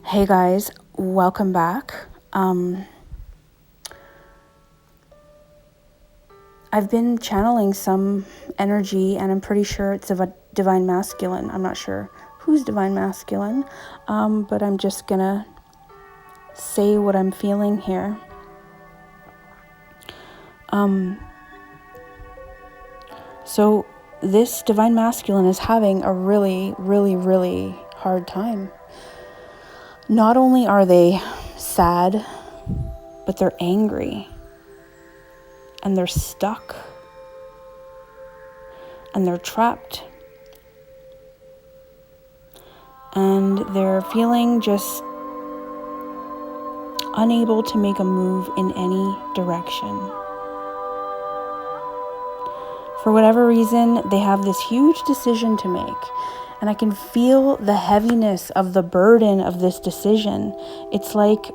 Hey guys, welcome back. I've been channeling some energy and I'm pretty sure it's of a divine masculine. I'm not sure who's divine masculine, but I'm just gonna say what I'm feeling here. So this divine masculine is having a really, really, really hard time. Not only are they sad, but they're angry and they're stuck and they're trapped and they're feeling just unable to make a move in any direction. For whatever reason, they have this huge decision to make. And I can feel the heaviness of the burden of this decision. It's like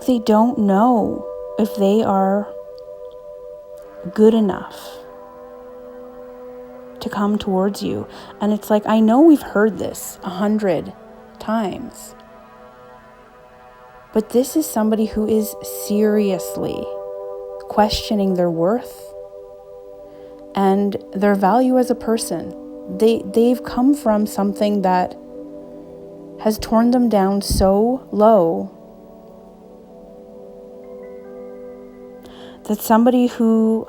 they don't know if they are good enough to come towards you. And it's like, I know we've heard this 100 times. But this is somebody who is seriously questioning their worth and their value as a person. They've come from something that has torn them down so low that somebody who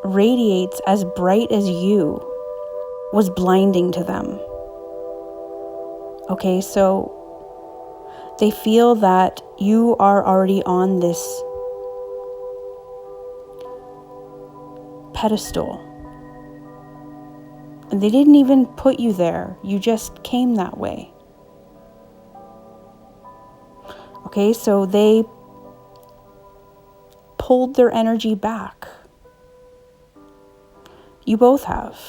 radiates as bright as you was blinding to them. Okay, so they feel that you are already on this pedestal. And they didn't even put you there. You just came that way. Okay, so they pulled their energy back. You both have.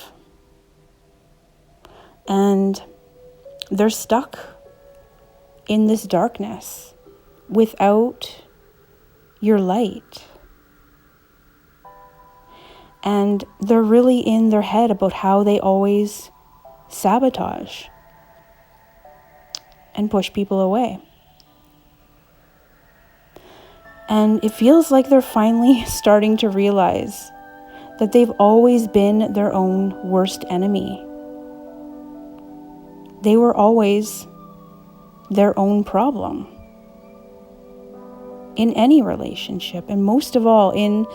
And they're stuck in this darkness without your light. And they're really in their head about how they always sabotage and push people away. And it feels like they're finally starting to realize that they've always been their own worst enemy. They were always their own problem in any relationship, and most of all in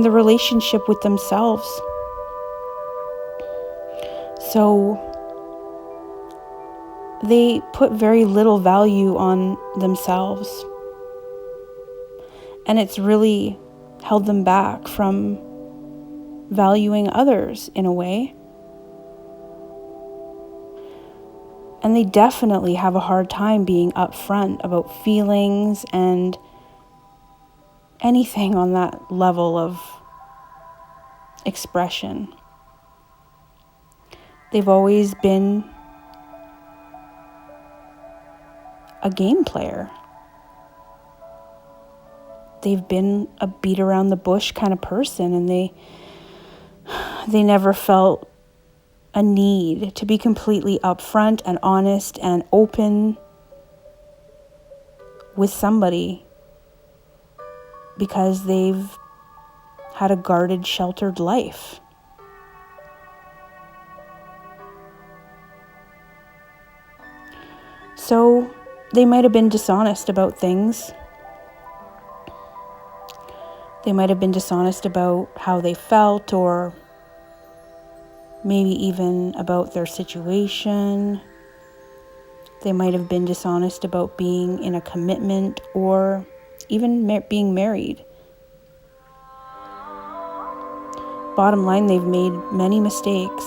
the relationship with themselves. So they put very little value on themselves. And it's really held them back from valuing others in a way. And they definitely have a hard time being upfront about feelings and anything on that level of expression. They've always been a game player. They've been a beat around the bush kind of person, and they never felt a need to be completely upfront and honest and open with somebody because they've had a guarded, sheltered life. So they might have been dishonest about things. They might have been dishonest about how they felt, or maybe even about their situation. They might have been dishonest about being in a commitment or even being married. Bottom line, they've made many mistakes,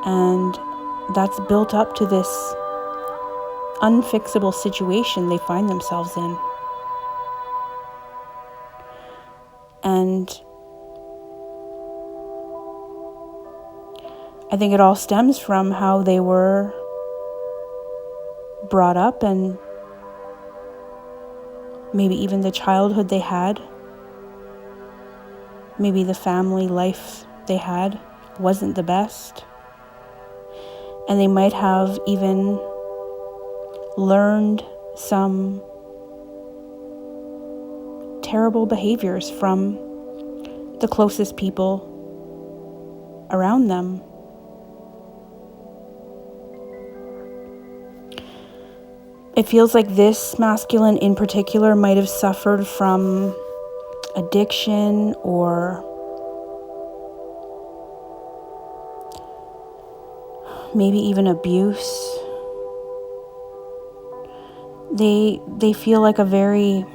and that's built up to this unfixable situation they find themselves in. And I think it all stems from how they were brought up, and maybe even the childhood they had. Maybe the family life they had wasn't the best. And they might have even learned some terrible behaviors from the closest people around them. It feels like this masculine in particular might have suffered from addiction or maybe even abuse. They feel like a very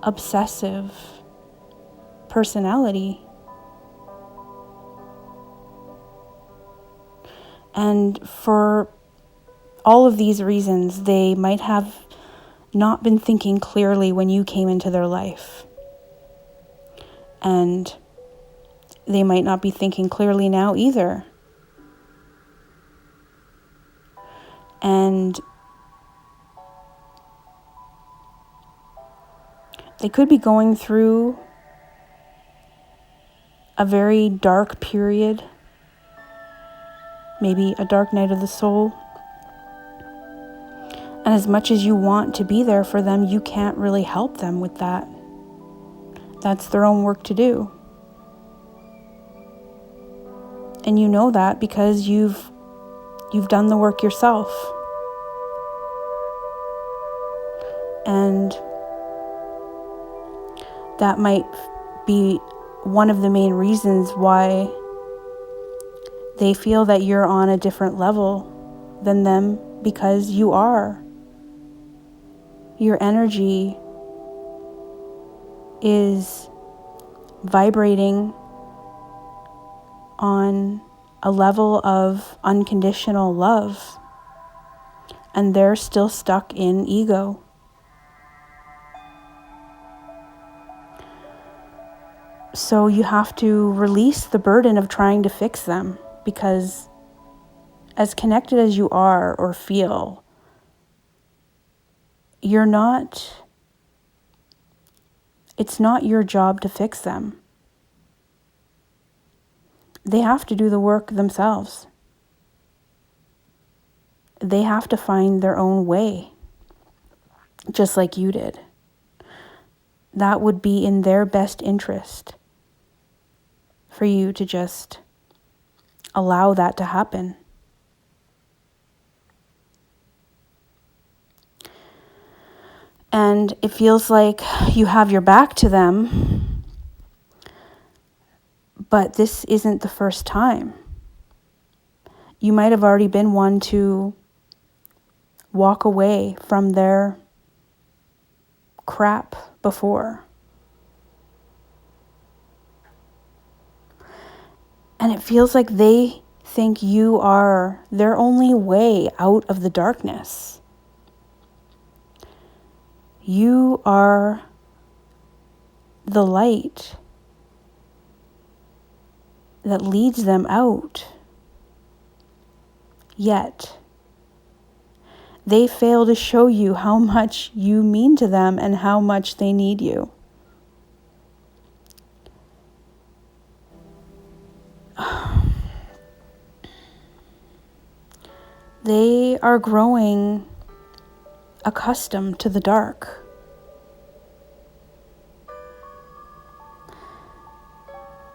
obsessive personality. And for all of these reasons, they might have not been thinking clearly when you came into their life. And they might not be thinking clearly now either. And they could be going through a very dark period, maybe a dark night of the soul. And as much as you want to be there for them, you can't really help them with that. That's their own work to do. And you know that because you've done the work yourself. And that might be one of the main reasons why they feel that you're on a different level than them, because you are. Your energy is vibrating on a level of unconditional love, and they're still stuck in ego. So you have to release the burden of trying to fix them, because as connected as you are or feel, it's not your job to fix them. They have to do the work themselves. They have to find their own way, just like you did. That would be in their best interest for you to just allow that to happen. And it feels like you have your back to them, but this isn't the first time. You might have already been one to walk away from their crap before. And it feels like they think you are their only way out of the darkness. You are the light that leads them out. Yet, they fail to show you how much you mean to them and how much they need you. They are growing accustomed to the dark.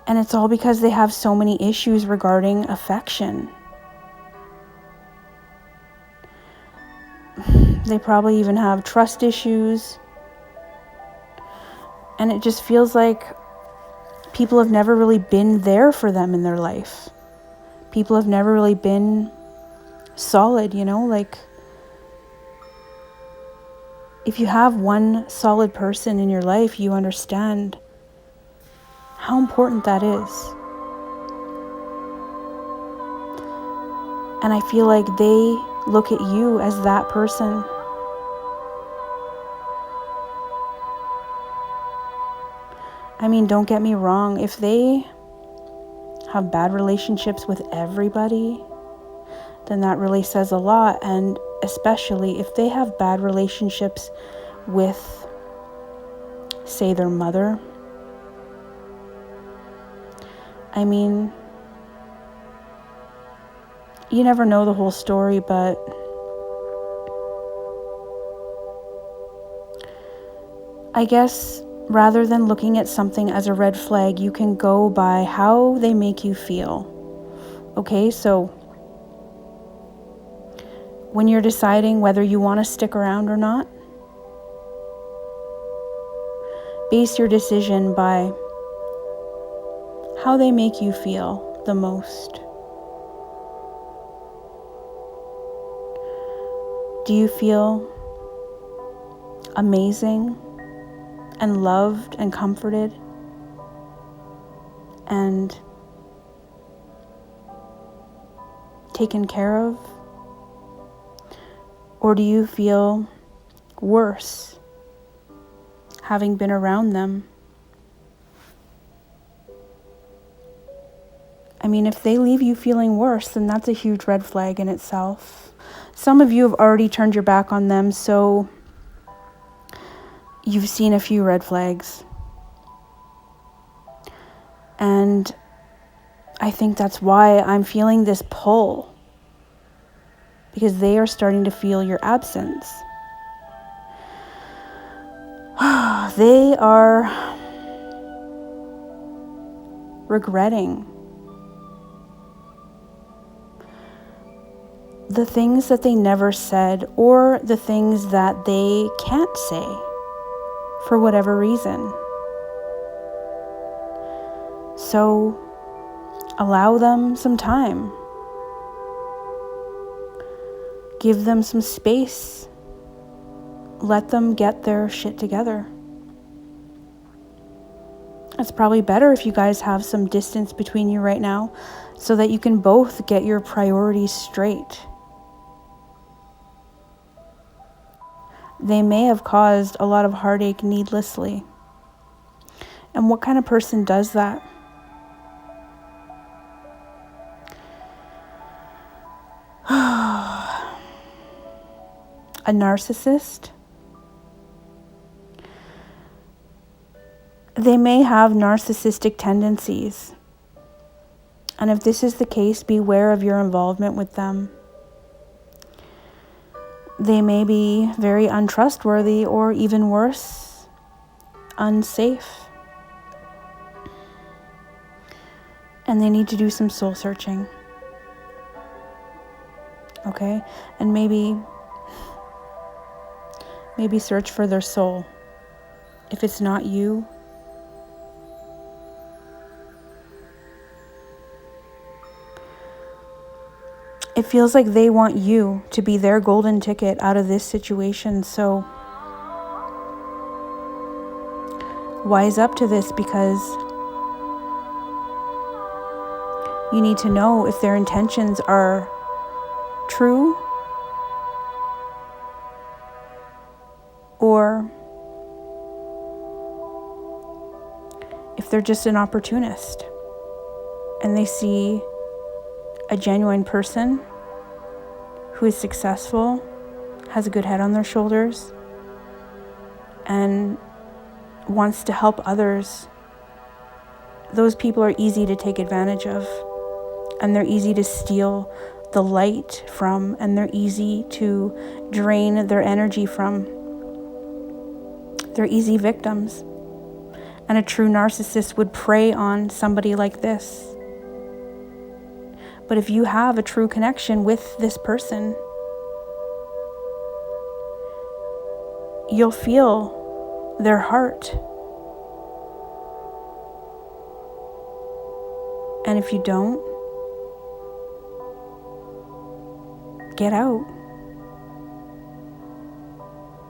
And it's all because they have so many issues regarding affection. They probably even have trust issues. And it just feels like people have never really been there for them in their life. People have never really been solid, like if you have one solid person in your life, you understand how important that is. And I feel like they look at you as that person. I mean, don't get me wrong, if they have bad relationships with everybody, then that really says a lot. And especially if they have bad relationships with, say, their mother. I mean, you never know the whole story, but I guess rather than looking at something as a red flag, you can go by how they make you feel. Okay, so when you're deciding whether you want to stick around or not, base your decision by how they make you feel the most. Do you feel amazing and loved and comforted and taken care of? Or do you feel worse having been around them? I mean, if they leave you feeling worse, then that's a huge red flag in itself. Some of you have already turned your back on them, so you've seen a few red flags. And I think that's why I'm feeling this pull, because they are starting to feel your absence. They are regretting the things that they never said, or the things that they can't say for whatever reason. So allow them some time. Give them some space. Let them get their shit together. It's probably better if you guys have some distance between you right now so that you can both get your priorities straight. They may have caused a lot of heartache needlessly. And what kind of person does that? A narcissist? They may have narcissistic tendencies. And if this is the case, beware of your involvement with them. They may be very untrustworthy, or even worse, unsafe. And they need to do some soul searching. Okay? And maybe search for their soul. If it's not you, it feels like they want you to be their golden ticket out of this situation. So wise up to this, because you need to know if their intentions are true or if they're just an opportunist and they see a genuine person who is successful, has a good head on their shoulders, and wants to help others. Those people are easy to take advantage of, and they're easy to steal the light from, and they're easy to drain their energy from. They're easy victims. And a true narcissist would prey on somebody like this. But if you have a true connection with this person, you'll feel their heart. And if you don't, get out.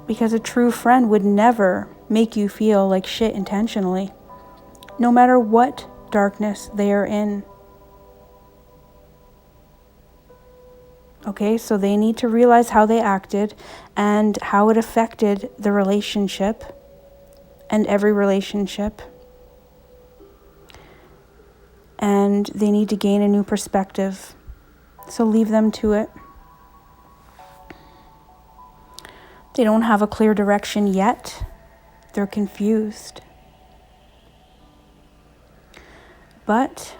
Because a true friend would never make you feel like shit intentionally, no matter what darkness they are in. Okay, so they need to realize how they acted and how it affected the relationship and every relationship. And they need to gain a new perspective. So leave them to it. They don't have a clear direction yet. They're confused. But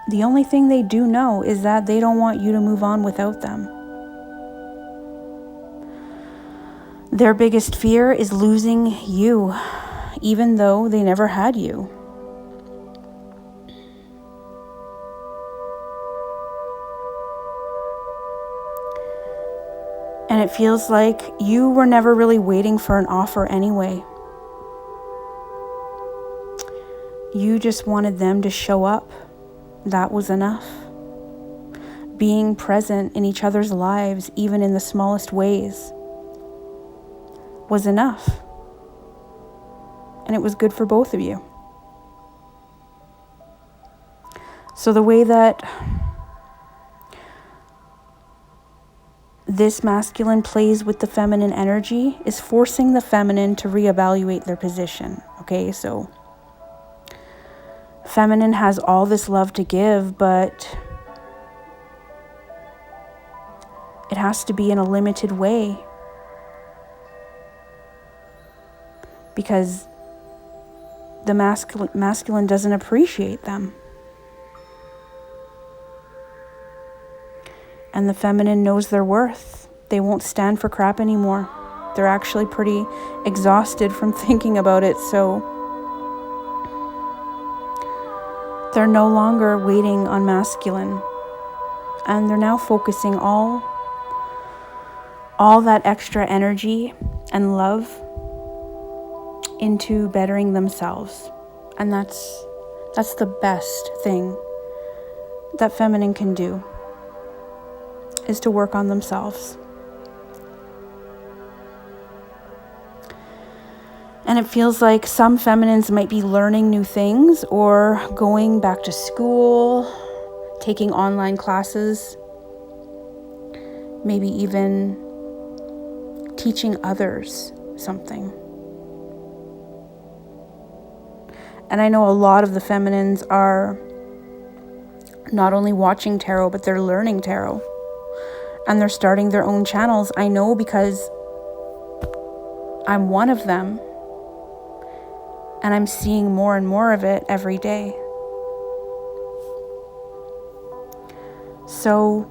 the only thing they do know is that they don't want you to move on without them. Their biggest fear is losing you, even though they never had you. And it feels like you were never really waiting for an offer anyway. You just wanted them to show up. That was enough. Being present in each other's lives, even in the smallest ways, was enough. And it was good for both of you. So the way that this masculine plays with the feminine energy is forcing the feminine to reevaluate their position. Okay, so feminine has all this love to give, but it has to be in a limited way. Because the masculine doesn't appreciate them. And the feminine knows their worth. They won't stand for crap anymore. They're actually pretty exhausted from thinking about it, so they're no longer waiting on masculine. And they're now focusing all that extra energy and love into bettering themselves. And that's the best thing that feminine can do, is to work on themselves. And it feels like some feminines might be learning new things or going back to school, taking online classes, maybe even teaching others something. And I know a lot of the feminines are not only watching tarot, but they're learning tarot. And they're starting their own channels. I know because I'm one of them. And I'm seeing more and more of it every day. So,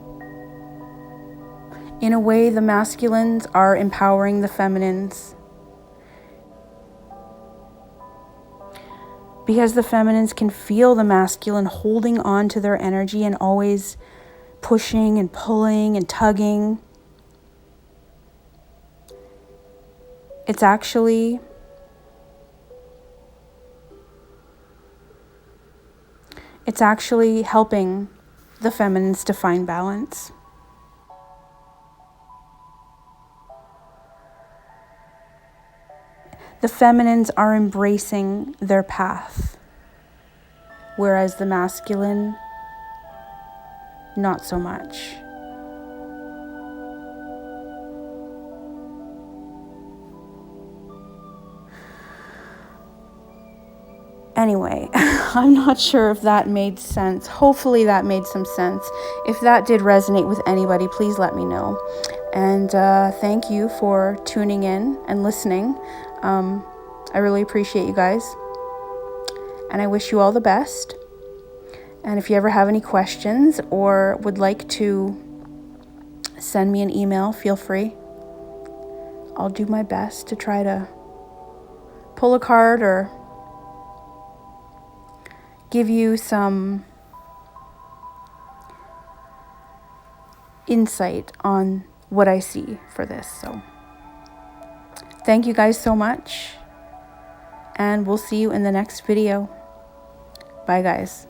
in a way, the masculines are empowering the feminines. Because the feminines can feel the masculine holding on to their energy and always pushing and pulling and tugging. It's actually helping the feminines to find balance. The feminines are embracing their path, whereas the masculine, not so much. Anyway, I'm not sure if that made sense. Hopefully that made some sense. If that did resonate with anybody, please let me know. And thank you for tuning in and listening. I really appreciate you guys. And I wish you all the best. And if you ever have any questions or would like to send me an email, feel free. I'll do my best to try to pull a card or give you some insight on what I see for this. So thank you guys so much, and we'll see you in the next video. Bye guys.